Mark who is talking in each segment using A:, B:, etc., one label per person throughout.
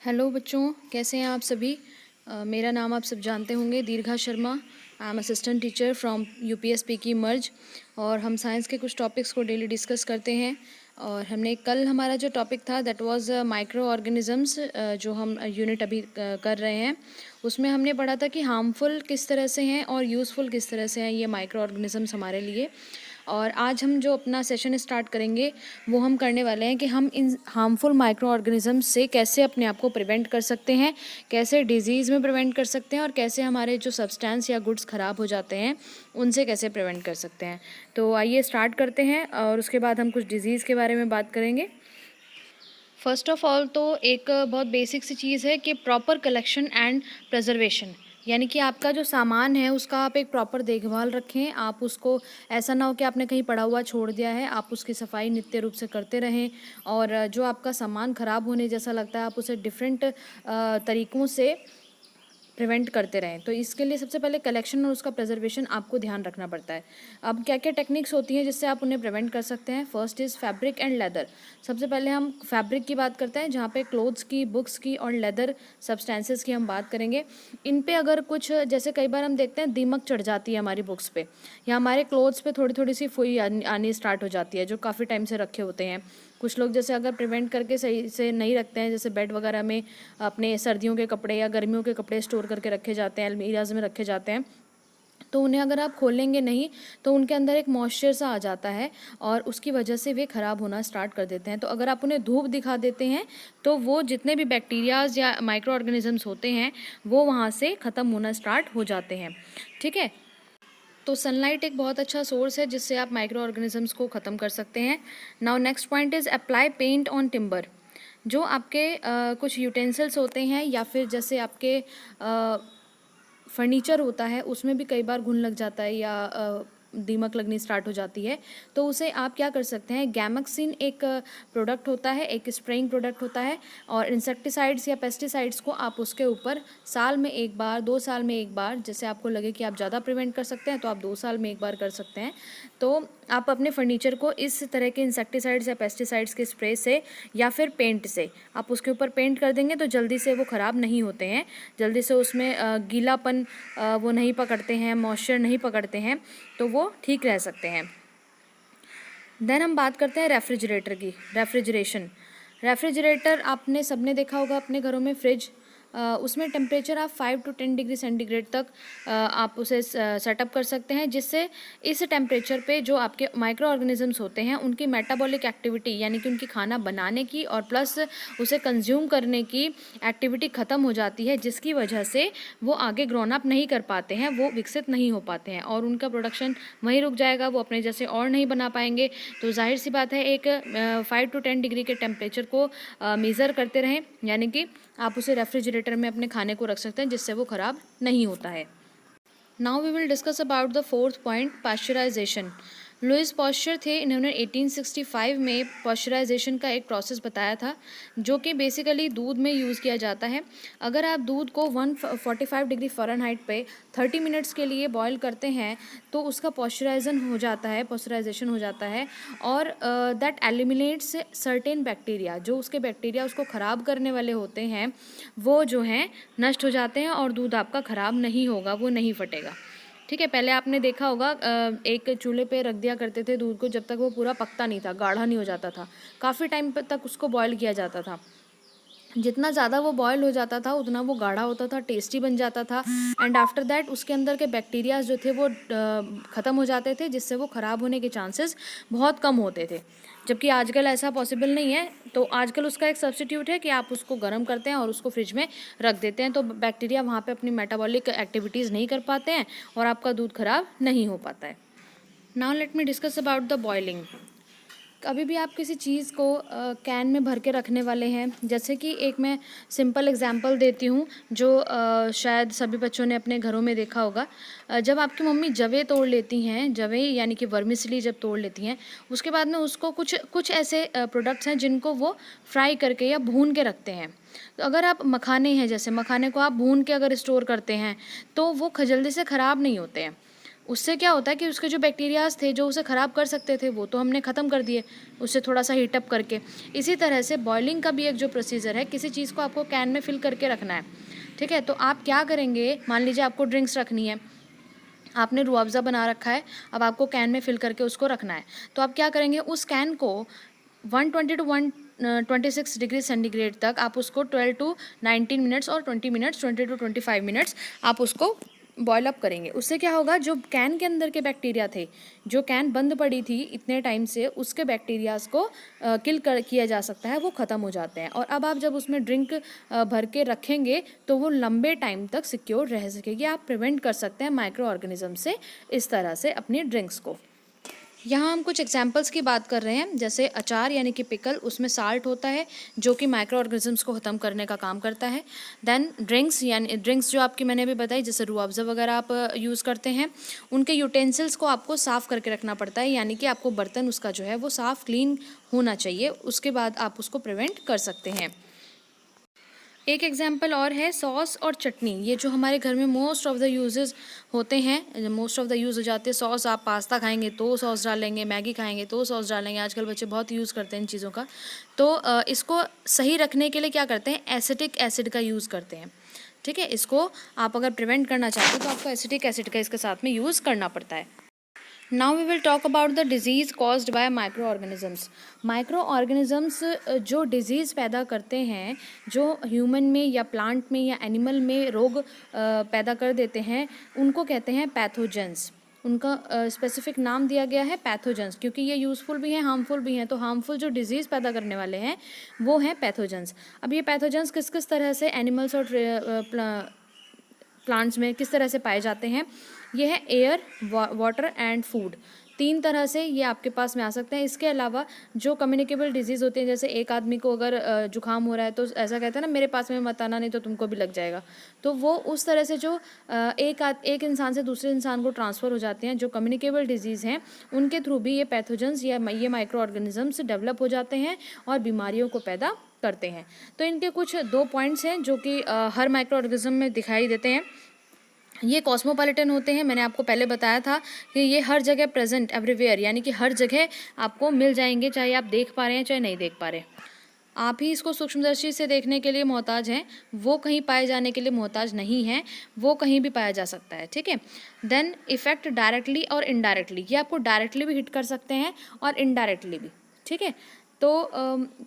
A: Hello बच्चों, कैसे हैं आप सभी। मेरा नाम आप सब जानते होंगे, Dirgha Sharma. I am assistant teacher from UPSP की मर्ज। और हम साइंस के कुछ टॉपिक्स को डेली डिस्कस करते हैं। और हमने कल हमारा जो टॉपिक था दैट वाज माइक्रो ऑर्गेनिजम्स, जो हम यूनिट अभी कर रहे हैं, उसमें हमने पढ़ा था कि हार्मफुल किस तरह से हैं और यूज़फुल किस तरह से हैं ये माइक्रो ऑर्गेनिजम्स हमारे लिए। और आज हम जो अपना सेशन स्टार्ट करेंगे वो हम करने वाले हैं कि हम इन हार्मफुल माइक्रो ऑर्गेनिजम्स से कैसे अपने आप को प्रिवेंट कर सकते हैं, कैसे डिजीज़ में प्रिवेंट कर सकते हैं और कैसे हमारे जो सब्सटेंस या गुड्स ख़राब हो जाते हैं उनसे कैसे प्रिवेंट कर सकते हैं। तो आइए स्टार्ट करते हैं और उसके बाद हम कुछ डिजीज़ के बारे में बात करेंगे। फर्स्ट ऑफ ऑल तो एक बहुत बेसिक सी चीज़ है कि प्रॉपर कलेक्शन एंड प्रिजर्वेशन, यानी कि आपका जो सामान है उसका आप एक प्रॉपर देखभाल रखें। आप उसको ऐसा ना हो कि आपने कहीं पड़ा हुआ छोड़ दिया है, आप उसकी सफाई नित्य रूप से करते रहें। और जो आपका सामान ख़राब होने जैसा लगता है आप उसे डिफरेंट तरीक़ों से प्रिवेंट करते रहें। तो इसके लिए सबसे पहले कलेक्शन और उसका प्रिजर्वेशन आपको ध्यान रखना पड़ता है। अब क्या क्या टेक्निक्स होती हैं जिससे आप उन्हें प्रिवेंट कर सकते हैं। First is fabric and leather. सबसे पहले हम फैब्रिक की बात करते हैं, जहाँ पे क्लोथ्स की, बुक्स की और लेदर सब्सटेंसेस की हम बात करेंगे। इन पे अगर कुछ, जैसे कई बार हम देखते हैं दीमक चढ़ जाती है हमारी बुक्स पे या हमारे क्लोथ्स पे थोड़ी थोड़ी सी फुई आनी स्टार्ट हो जाती है जो काफ़ी टाइम से रखे होते हैं। कुछ लोग जैसे अगर प्रिवेंट करके सही से नहीं रखते हैं, जैसे बेड वगैरह में अपने सर्दियों के कपड़े या गर्मियों के कपड़े स्टोर करके रखे जाते हैं, अलमीराज में रखे जाते हैं, तो उन्हें अगर आप खोलेंगे नहीं तो उनके अंदर एक मॉइस्चर सा आ जाता है और उसकी वजह से वे ख़राब होना स्टार्ट कर देते हैं। तो अगर आप उन्हें धूप दिखा देते हैं तो वो जितने भी बैक्टीरियाज या माइक्रो ऑर्गेनिजम्स होते हैं वो वहाँ से ख़त्म होना स्टार्ट हो जाते हैं। ठीक है, तो सनलाइट एक बहुत अच्छा सोर्स है जिससे आप माइक्रो ऑर्गेनिजम्स को ख़त्म कर सकते हैं। Now next point is apply paint on timber. जो आपके कुछ यूटेंसिल्स होते हैं या फिर जैसे आपके फर्नीचर होता है उसमें भी कई बार घुन लग जाता है या दीमक लगनी स्टार्ट हो जाती है, तो उसे आप क्या कर सकते हैं, गैमक्सिन एक प्रोडक्ट होता है, एक स्प्रेइंग प्रोडक्ट होता है, और इंसेक्टिसाइड्स या पेस्टिसाइड्स को आप उसके ऊपर साल में एक बार, 2 साल में एक बार, जैसे आपको लगे कि आप ज़्यादा प्रिवेंट कर सकते हैं तो आप 2 साल में एक बार कर सकते हैं। तो आप अपने फर्नीचर को इस तरह के इंसेक्टिसाइड्स या पेस्टिसाइड्स के स्प्रे से या फिर पेंट से आप उसके ऊपर पेंट कर देंगे तो जल्दी से वो ख़राब नहीं होते हैं, जल्दी से उसमें गीलापन वो नहीं पकड़ते हैं, मॉइस्चर नहीं पकड़ते हैं, तो वो ठीक रह सकते हैं। देन हम बात करते हैं रेफ्रिजरेटर की। रेफ्रिजरेटर आपने सबने देखा होगा अपने घरों में, फ्रिज, उसमें टेम्परेचर आप 5 to 10 डिग्री सेंटीग्रेड तक आप उसे सेटअप कर सकते हैं, जिससे इस टेम्परेचर पे जो आपके माइक्रो ऑर्गेनिजम्स होते हैं उनकी मेटाबॉलिक एक्टिविटी, यानी कि उनकी खाना बनाने की और प्लस उसे कंज्यूम करने की एक्टिविटी ख़त्म हो जाती है, जिसकी वजह से वो आगे ग्रोन अप नहीं कर पाते हैं, वो विकसित नहीं हो पाते हैं और उनका प्रोडक्शन वहीं रुक जाएगा, वो अपने जैसे और नहीं बना पाएंगे। तो जाहिर सी बात है, एक 5 to 10 डिग्री के टेम्परेचर को मेज़र करते रहें, यानी कि आप उसे रेफ्रिजरेटर में अपने खाने को रख सकते हैं जिससे वो ख़राब नहीं होता है। Now we will discuss about the fourth point, pasteurisation. Louis Pasteur थे, इन्होंने 1865 में पॉस्चराइजेशन का एक प्रोसेस बताया था जो कि बेसिकली दूध में यूज़ किया जाता है। अगर आप दूध को 145 डिग्री फ़ारेनहाइट पे 30 मिनट्स के लिए बॉईल करते हैं तो उसका पॉस्चराइजेशन हो जाता है और दैट एलिमिनेट्स सर्टेन बैक्टीरिया, जो उसके बैक्टीरिया उसको ख़राब करने वाले होते हैं वो जो हैं नष्ट हो जाते हैं और दूध आपका ख़राब नहीं होगा, वो नहीं फटेगा। ठीक है, पहले आपने देखा होगा एक चूल्हे पे रख दिया करते थे दूध को, जब तक वो पूरा पकता नहीं था, गाढ़ा नहीं हो जाता था, काफ़ी टाइम तक उसको बॉईल किया जाता था। जितना ज़्यादा वो बॉयल हो जाता था उतना वो गाढ़ा होता था, टेस्टी बन जाता था, एंड आफ्टर दैट उसके अंदर के बैक्टीरियाज जो थे वो ख़त्म हो जाते थे, जिससे वो ख़राब होने के चांसेस बहुत कम होते थे। जबकि आजकल ऐसा पॉसिबल नहीं है, तो आजकल उसका एक सब्स्टिट्यूट है कि आप उसको गर्म करते हैं और उसको फ्रिज में रख देते हैं, तो बैक्टीरिया वहाँ पे अपनी मेटाबॉलिक एक्टिविटीज़ नहीं कर पाते हैं और आपका दूध ख़राब नहीं हो पाता है। Now let me discuss about the boiling. कभी भी आप किसी चीज़ को कैन में भर के रखने वाले हैं, जैसे कि एक मैं सिंपल एग्जांपल देती हूँ जो शायद सभी बच्चों ने अपने घरों में देखा होगा। जब आपकी मम्मी जवे तोड़ लेती हैं, जवे यानी कि वर्मिसली जब तोड़ लेती हैं, उसके बाद में उसको कुछ कुछ ऐसे प्रोडक्ट्स हैं जिनको वो फ्राई करके या भून के रखते हैं। तो अगर आप मखाने हैं, जैसे मखाने को आप भून के अगर स्टोर करते हैं तो वो जल्दी से ख़राब नहीं होते हैं। उससे क्या होता है कि उसके जो बैक्टीरियाज थे जो उसे ख़राब कर सकते थे वो तो हमने ख़त्म कर दिए उससे थोड़ा सा हीटअप करके। इसी तरह से बॉइलिंग का भी एक जो प्रोसीजर है, किसी चीज़ को आपको कैन में फिल करके रखना है, ठीक है। तो आप क्या करेंगे, मान लीजिए आपको ड्रिंक्स रखनी है, आपने रूह अफ़ज़ा बना रखा है, अब आपको कैन में फिल करके उसको रखना है। तो आप क्या करेंगे, उस कैन को 120 टू 126 डिग्री सेंटीग्रेड तक आप उसको 12 टू 19 मिनट्स और 20 मिनट्स 20 टू 25 मिनट्स आप उसको बॉयल अप करेंगे। उससे क्या होगा, जो कैन के अंदर के बैक्टीरिया थे, जो कैन बंद पड़ी थी इतने टाइम से, उसके बैक्टीरियाज को किया जा सकता है, वो ख़त्म हो जाते हैं। और अब आप जब उसमें ड्रिंक भर के रखेंगे तो वो लंबे टाइम तक सिक्योर रह सकेगी। आप प्रिवेंट कर सकते हैं माइक्रो ऑर्गेनिज्म से इस तरह से अपनी ड्रिंक्स को। यहाँ हम कुछ एग्जाम्पल्स की बात कर रहे हैं, जैसे अचार यानी कि पिकल, उसमें साल्ट होता है जो कि माइक्रो ऑर्गेनिजम्स को ख़त्म करने का काम करता है। देन ड्रिंक्स, यानी ड्रिंक्स जो आपकी मैंने अभी बताई, जैसे रूह अफ़ज़ा वगैरह आप यूज़ करते हैं, उनके यूटेंसिल्स को आपको साफ़ करके रखना पड़ता है, यानी कि आपको बर्तन उसका जो है वो साफ़ क्लीन होना चाहिए, उसके बाद आप उसको प्रिवेंट कर सकते हैं। एक एग्जाम्पल और है सॉस और चटनी, ये जो हमारे घर में मोस्ट ऑफ़ द यूजेस होते हैं, मोस्ट ऑफ़ द यूज़ हो जाते हैं। सॉस, आप पास्ता खाएंगे तो सॉस डालेंगे, मैगी खाएंगे तो सॉस डालेंगे, आजकल बच्चे बहुत यूज़ करते हैं इन चीज़ों का। तो इसको सही रखने के लिए क्या करते हैं, एसिटिक एसिड का यूज़ करते हैं, ठीक है। इसको आप अगर प्रिवेंट करना चाहते हैं तो आपको एसिटिक एसिड का इसके साथ में यूज़ करना पड़ता है। Now we will talk about the disease caused by micro organisms. Micro organisms जो डिजीज़ पैदा करते हैं, जो ह्यूमन में या प्लांट में या एनिमल में रोग पैदा कर देते हैं, उनको कहते हैं पैथोजेंस। उनका स्पेसिफिक नाम दिया गया है पैथोजेंस, क्योंकि ये यूज़फुल भी हैं, हार्मफुल भी हैं। तो हार्मफुल जो डिजीज़ पैदा करने वाले हैं वो हैं पैथोजेंस। अब ये पैथोजेंस किस किस तरह से एनिमल्स और प्लांट्स में किस तरह से पाए जाते हैं, ये है एयर, वाटर एंड फूड। 3 तरह से ये आपके पास में आ सकते हैं। इसके अलावा जो कम्युनिकेबल डिजीज़ होते हैं, जैसे एक आदमी को अगर जुकाम हो रहा है तो ऐसा कहते हैं ना, मेरे पास में मत आना नहीं तो तुमको भी लग जाएगा। तो वो उस तरह से जो एक इंसान से दूसरे इंसान को ट्रांसफ़र हो जाते हैं, जो कम्युनिकेबल डिजीज़ हैं, उनके थ्रू भी ये पैथोजेंस या ये माइक्रो ऑर्गेनिजम्स डेवलप हो जाते हैं और बीमारियों को पैदा करते हैं। तो इनके कुछ 2 पॉइंट्स हैं जो कि हर माइक्रो ऑर्गेनिज्म में दिखाई देते हैं। ये कॉस्मोपॉलिटन होते हैं, मैंने आपको पहले बताया था कि ये हर जगह प्रेजेंट, एवरीवेयर, यानी कि हर जगह आपको मिल जाएंगे, चाहे आप देख पा रहे हैं चाहे नहीं देख पा रहे। आप ही इसको सूक्ष्मदर्शी से देखने के लिए मोहताज हैं, वो कहीं पाए जाने के लिए मोहताज नहीं है, वो कहीं भी पाया जा सकता है, ठीक है। देन इफ़ेक्ट डायरेक्टली और इनडायरेक्टली, ये आपको डायरेक्टली भी हिट कर सकते हैं और इनडायरेक्टली भी, ठीक है। तो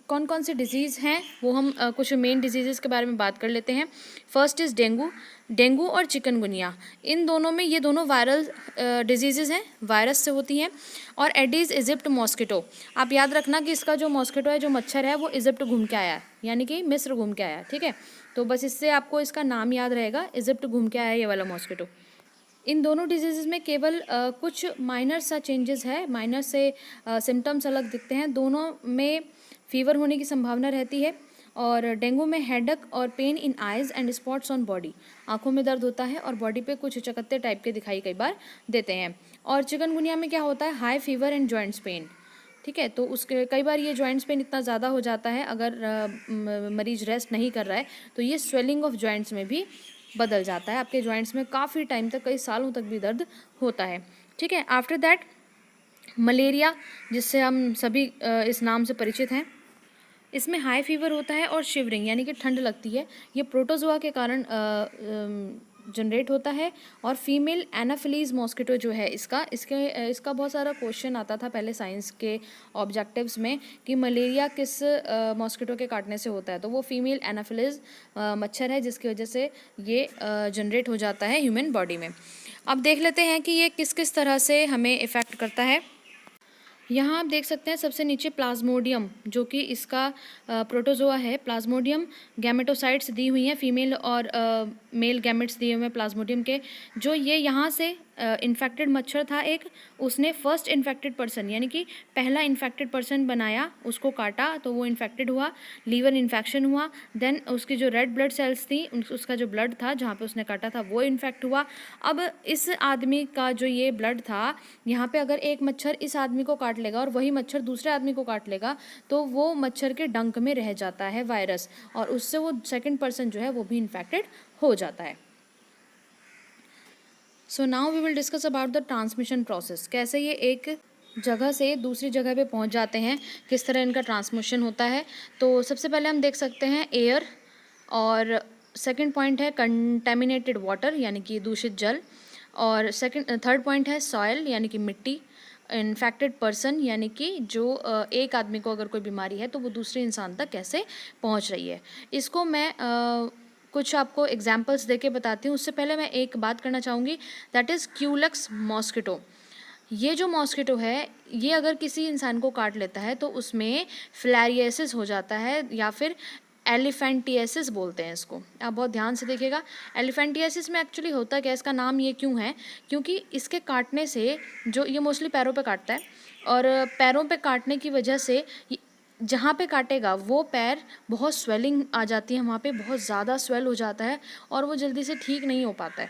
A: कौन कौन से डिजीज़ हैं वो हम कुछ मेन डिजीज़ के बारे में बात कर लेते हैं। First is dengue. डेंगू और चिकनगुनिया, इन दोनों में, ये दोनों वायरल डिजीज़ हैं, वायरस से होती हैं। और एडीज़ इजिप्ट मॉस्किटो, आप याद रखना कि इसका जो मॉस्किटो है, जो मच्छर है, वो इजिप्ट घूम के आया है, यानी कि मिस्र घूम के आया, ठीक है। तो बस इससे आपको इसका नाम याद रहेगा, इजिप्ट घूम के आया ये वाला मॉस्किटो। इन दोनों डिजीज़ में केवल कुछ माइनर सा चेंजेस है, माइनर से सिम्टम्स अलग दिखते हैं। दोनों में फीवर होने की संभावना रहती है। और डेंगू में हेडेक और pain in eyes and spots on body, आँखों में दर्द होता है और बॉडी पे कुछ चकत्ते टाइप के दिखाई कई बार देते हैं। और चिकनगुनिया में क्या होता है, high fever and joints pain, ठीक है। तो उसके कई बार ये जॉइंट्स पेन इतना ज़्यादा हो जाता है, अगर मरीज़ रेस्ट नहीं कर रहा है तो ये स्वेलिंग ऑफ जॉइंट्स में भी बदल जाता है, आपके जॉइंट्स में काफ़ी टाइम तक, कई सालों तक भी दर्द होता है, ठीक है। आफ्टर दैट मलेरिया, जिससे हम सभी इस नाम से परिचित हैं। इसमें हाई फीवर होता है और शिवरिंग, यानी कि ठंड लगती है। ये प्रोटोजोआ के कारण जनरेट होता है। और फीमेल एनाफिलीज मॉस्किटो जो है, इसका बहुत सारा क्वेश्चन आता था पहले साइंस के ऑब्जेक्टिव्स में कि मलेरिया किस मॉस्किटो के काटने से होता है। तो वो फीमेल एनाफिलीज मच्छर है, जिसकी वजह से ये जनरेट हो जाता है ह्यूमन बॉडी में। अब देख लेते हैं कि ये किस किस तरह से हमें इफ़ेक्ट करता है। यहाँ आप देख सकते हैं सबसे नीचे प्लाज्मोडियम, जो कि इसका प्रोटोजोआ है। प्लाज्मोडियम गैमेटोसाइट्स दी हुई हैं, फीमेल और मेल गैमेट्स दिए हुए हैं प्लाज्मोडियम के। जो ये यहाँ से इन्फेक्टेड मच्छर था एक, उसने फर्स्ट इन्फेक्टेड पर्सन, यानी कि पहला इन्फेक्टेड पर्सन बनाया, उसको काटा तो वो इन्फेक्टेड हुआ, लीवर इन्फेक्शन हुआ। देन उसकी जो रेड ब्लड सेल्स थी, उसका जो ब्लड था जहाँ पे उसने काटा था वो इन्फेक्ट हुआ। अब इस आदमी का जो ये ब्लड था, यहाँ पे अगर एक मच्छर इस आदमी को काट लेगा और वही मच्छर दूसरे आदमी को काट लेगा, तो वो मच्छर के डंक में रह जाता है वायरस, और उससे वो सेकंड पर्सन जो है वो भी इन्फेक्टेड हो जाता है। So now we will discuss about the transmission process, कैसे ये एक जगह से दूसरी जगह पे पहुंच जाते हैं, किस तरह इनका ट्रांसमिशन होता है। तो सबसे पहले हम देख सकते हैं एयर, और सेकंड पॉइंट है कंटेमिनेटेड वाटर यानी कि दूषित जल, और थर्ड पॉइंट है सॉयल यानी कि मिट्टी, इन्फेक्टेड पर्सन यानी कि जो एक आदमी को अगर कोई बीमारी है तो वो दूसरे इंसान तक कैसे पहुंच रही है। इसको मैं कुछ आपको एग्जांपल्स देके बताती हूँ। उससे पहले मैं एक बात करना चाहूँगी, दैट इज़ क्यूलेक्स मॉस्किटो। ये जो मॉस्किटो है, ये अगर किसी इंसान को काट लेता है तो उसमें फिलारियासिस हो जाता है, या फिर एलिफेंटियासिस बोलते हैं इसको। आप बहुत ध्यान से देखिएगा, एलिफेंटियासिस में एक्चुअली होता क्या है, इसका नाम ये क्यों है, क्योंकि इसके काटने से, जो ये मोस्टली पैरों पे काटता है, और पैरों पे काटने की वजह से जहाँ पे काटेगा वो पैर बहुत स्वेलिंग आ जाती है, वहाँ पे बहुत ज़्यादा स्वेल हो जाता है और वो जल्दी से ठीक नहीं हो पाता है,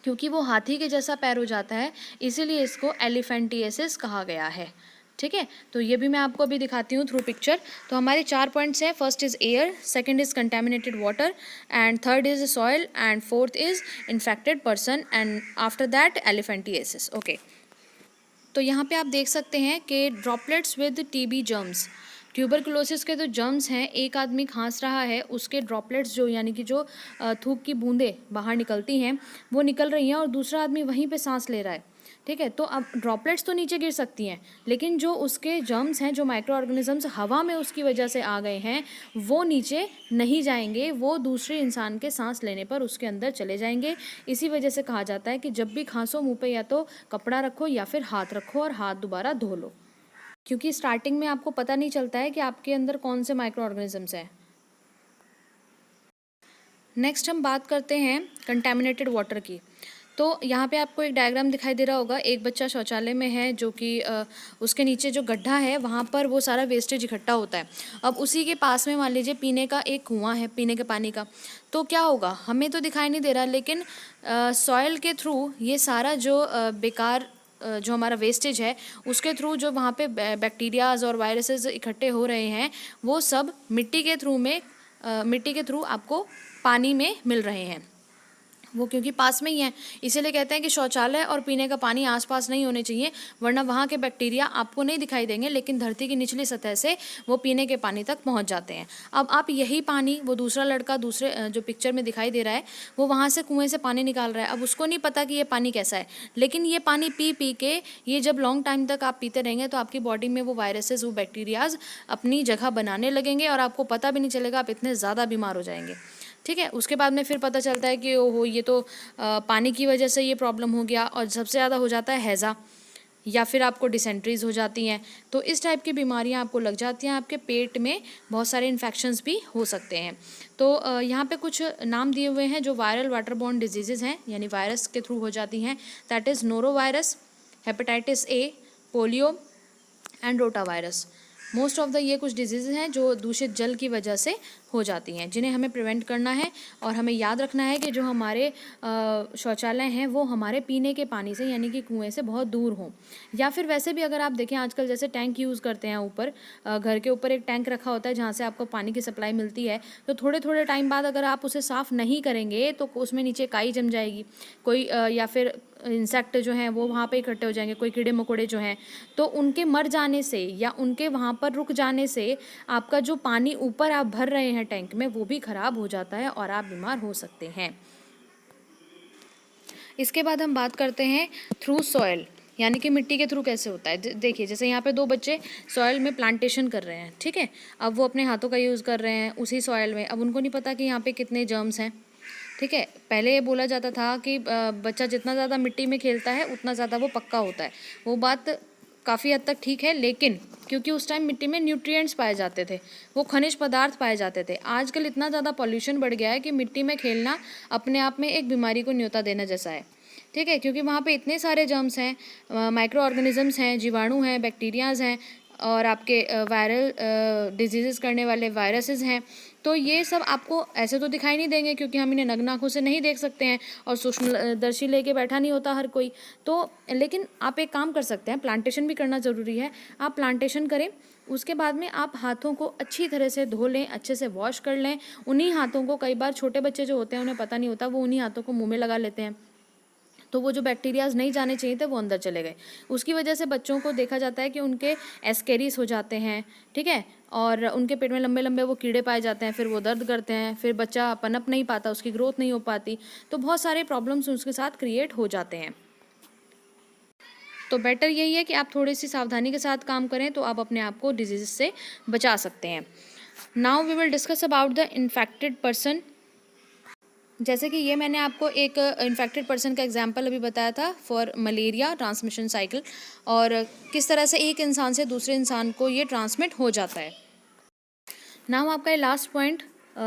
A: क्योंकि वो हाथी के जैसा पैर हो जाता है, इसीलिए इसको एलिफेंटियासिस कहा गया है। ठीक है, तो ये भी मैं आपको अभी दिखाती हूँ थ्रू पिक्चर। तो हमारे 4 पॉइंट्स हैं, first is air, second is contaminated water, and third is soil, and fourth is infected person, and after that elephantiasis. Okay, तो यहाँ पे आप देख सकते हैं कि droplets with TB germs, tuberculosis के जो जर्म्स हैं, एक आदमी खांस रहा है उसके ड्रॉपलेट्स जो यानी कि जो थूक की बूंदें बाहर निकलती हैं वो निकल रही हैं, और दूसरा आदमी वहीं पे सांस ले रहा है। ठीक है, तो अब ड्रॉपलेट्स तो नीचे गिर सकती हैं, लेकिन जो उसके जर्म्स हैं, जो माइक्रो ऑर्गेनिजम्स हवा में उसकी वजह से आ गए हैं, वो नीचे नहीं जाएंगे, वो दूसरे इंसान के सांस लेने पर उसके अंदर चले जाएंगे। इसी वजह से कहा जाता है कि जब भी खांसो मुंह पे या तो कपड़ा रखो या फिर हाथ रखो और हाथ दोबारा धो लो, क्योंकि स्टार्टिंग में आपको पता नहीं चलता है कि आपके अंदर कौन से माइक्रो ऑर्गेनिजम्स हैं। नेक्स्ट हम बात करते हैं कंटेमिनेटेड वाटर की। तो यहाँ पे आपको एक डायग्राम दिखाई दे रहा होगा, एक बच्चा शौचालय में है जो कि उसके नीचे जो गड्ढा है वहाँ पर वो सारा वेस्टेज इकट्ठा होता है। अब उसी के पास में मान लीजिए पीने का एक कुआं है, पीने के पानी का, तो क्या होगा हमें तो दिखाई नहीं दे रहा, लेकिन सॉइल के थ्रू ये सारा जो बेकार जो हमारा वेस्टेज है उसके थ्रू जो वहाँ पे बैक्टीरियाज और वायरसेस इकट्ठे हो रहे हैं, वो सब मिट्टी के थ्रू आपको पानी में मिल रहे हैं। वो क्योंकि पास में ही है, इसीलिए कहते हैं कि शौचालय और पीने का पानी आसपास नहीं होने चाहिए, वरना वहाँ के बैक्टीरिया आपको नहीं दिखाई देंगे, लेकिन धरती की निचली सतह से वो पीने के पानी तक पहुँच जाते हैं। अब आप यही पानी, वो दूसरा लड़का दूसरे जो पिक्चर में दिखाई दे रहा है, वो वहाँ से कुएँ से पानी निकाल रहा है। अब उसको नहीं पता कि ये पानी कैसा है, लेकिन ये पानी पी पी के, ये जब लॉन्ग टाइम तक आप पीते रहेंगे तो आपकी बॉडी में वो वायरसेस, वो बैक्टीरियाज अपनी जगह बनाने लगेंगे और आपको पता भी नहीं चलेगा, आप इतने ज़्यादा बीमार हो जाएंगे। ठीक है, उसके बाद में फिर पता चलता है कि ओहो ये तो पानी की वजह से ये प्रॉब्लम हो गया, और सबसे ज़्यादा हो जाता है हैज़ा, या फिर आपको डिसेंट्रीज हो जाती हैं। तो इस टाइप की बीमारियां आपको लग जाती हैं, आपके पेट में बहुत सारे इन्फेक्शंस भी हो सकते हैं। तो यहाँ पे कुछ नाम दिए हुए हैं जो वायरल वाटरबॉर्न डिजीज़ेज़ हैं, यानी वायरस के थ्रू हो जाती हैं, that is noro virus, hepatitis A, polio and rota virus. Most of the ये कुछ डिजीज़ हैं जो दूषित जल की वजह से हो जाती हैं, जिन्हें हमें प्रिवेंट करना है। और हमें याद रखना है कि जो हमारे शौचालय हैं वो हमारे पीने के पानी से यानी कि कुएं से बहुत दूर हों, या फिर वैसे भी अगर आप देखें आजकल जैसे टैंक यूज़ करते हैं, ऊपर घर के ऊपर एक टैंक रखा होता है जहाँ से आपको पानी की सप्लाई मिलती है, तो थोड़े थोड़े टाइम बाद अगर आप उसे साफ़ नहीं करेंगे तो उसमें नीचे काई जम जाएगी, कोई या फिर इंसेक्ट जो हैं वो वहाँ पे इकट्ठे हो जाएंगे, कोई कीड़े मकोड़े जो हैं, तो उनके मर जाने से या उनके वहाँ पर रुक जाने से आपका जो पानी ऊपर आप भर रहे हैं टैंक में वो भी ख़राब हो जाता है और आप बीमार हो सकते हैं। इसके बाद हम बात करते हैं थ्रू सॉयल, यानी कि मिट्टी के थ्रू कैसे होता है। देखिए जैसे यहाँ पे 2 बच्चे सॉयल में प्लांटेशन कर रहे हैं, ठीक है, अब वो अपने हाथों का यूज़ कर रहे हैं उसी सॉयल में। अब उनको नहीं पता कि यहाँ पे कितने जर्म्स हैं। ठीक है, पहले ये बोला जाता था कि बच्चा जितना ज़्यादा मिट्टी में खेलता है उतना ज़्यादा वो पक्का होता है। वो बात काफ़ी हद तक ठीक है, लेकिन क्योंकि उस टाइम मिट्टी में न्यूट्रिएंट्स पाए जाते थे, वो खनिज पदार्थ पाए जाते थे। आजकल इतना ज़्यादा पॉल्यूशन बढ़ गया है कि मिट्टी में खेलना अपने आप में एक बीमारी को न्योता देने जैसा है। ठीक है, क्योंकि वहाँ पे इतने सारे जर्म्स हैं, माइक्रो ऑर्गेनिजम्स हैं, जीवाणु हैं, बैक्टीरियाज हैं, और आपके वायरल डिजीज़ करने वाले वायरसेस हैं। तो ये सब आपको ऐसे तो दिखाई नहीं देंगे क्योंकि हम इन्हें नग्न आँखों से नहीं देख सकते हैं, और सूक्ष्मदर्शी लेके बैठा नहीं होता हर कोई। तो लेकिन आप एक काम कर सकते हैं, प्लांटेशन भी करना ज़रूरी है। आप प्लांटेशन करें, उसके बाद में आप हाथों को अच्छी तरह से धो लें, अच्छे से वॉश कर लें। उन्हीं हाथों को, कई बार छोटे बच्चे जो होते हैं उन्हें पता नहीं होता, वो उन्हीं हाथों को मुँह में लगा लेते हैं, तो वो जो बैक्टीरियाज नहीं जाने चाहिए थे वो अंदर चले गए। उसकी वजह से बच्चों को देखा जाता है कि उनके एस्केरीज हो जाते हैं, ठीक है, और उनके पेट में लंबे लंबे वो कीड़े पाए जाते हैं, फिर वो दर्द करते हैं, फिर बच्चा पनप नहीं पाता, उसकी ग्रोथ नहीं हो पाती, तो बहुत सारे प्रॉब्लम्स उसके साथ क्रिएट हो जाते हैं। तो बेटर यही है कि आप थोड़ी सी सावधानी के साथ काम करें तो आप अपने आप को डिजीज से बचा सकते हैं। Now we will discuss about the infected person. जैसे कि ये मैंने आपको एक इन्फेक्टेड पर्सन का एग्जांपल अभी बताया था फॉर मलेरिया ट्रांसमिशन साइकिल, और किस तरह से एक इंसान से दूसरे इंसान को ये ट्रांसमिट हो जाता है। नाउ आपका ये लास्ट पॉइंट,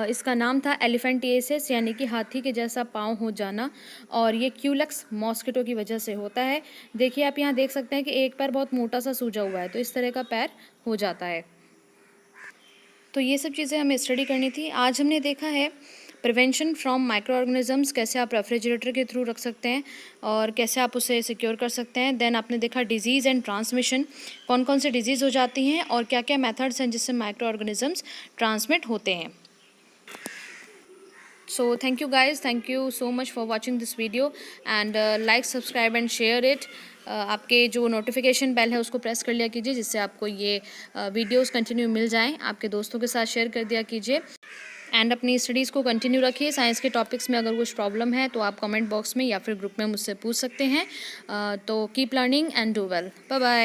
A: इसका नाम था एलिफेंटिएसिस, यानी कि हाथी के जैसा पाँव हो जाना, और ये क्यूलेक्स मॉस्किटो की वजह से होता है। देखिए आप यहाँ देख सकते हैं कि एक पैर बहुत मोटा सा सूजा हुआ है, तो इस तरह का पैर हो जाता है। तो ये सब चीज़ें हमें स्टडी करनी थी। आज हमने देखा है प्रिवेंशन फ्रॉम माइक्रो ऑर्गेनिजम्स, कैसे आप रेफ्रिजरेटर के थ्रू रख सकते हैं और कैसे आप उसे सिक्योर कर सकते हैं। देन आपने देखा डिजीज़ एंड ट्रांसमिशन, कौन कौन से डिजीज़ हो जाती हैं और क्या क्या मेथड्स हैं जिससे माइक्रो ऑर्गेनिजम्स ट्रांसमिट होते हैं। So thank you guys, thank you so much for watching this video and like, subscribe and share it. आपके जो नोटिफिकेशन बेल है उसको प्रेस कर लिया कीजिए जिससे आपको ये वीडियोस कंटिन्यू मिल जाएं। आपके दोस्तों के साथ शेयर कर दिया कीजिए एंड अपनी स्टडीज़ को कंटिन्यू रखिए। साइंस के टॉपिक्स में अगर कुछ प्रॉब्लम है तो आप कमेंट बॉक्स में या फिर ग्रुप में मुझसे पूछ सकते हैं। तो keep learning and do well. Bye bye.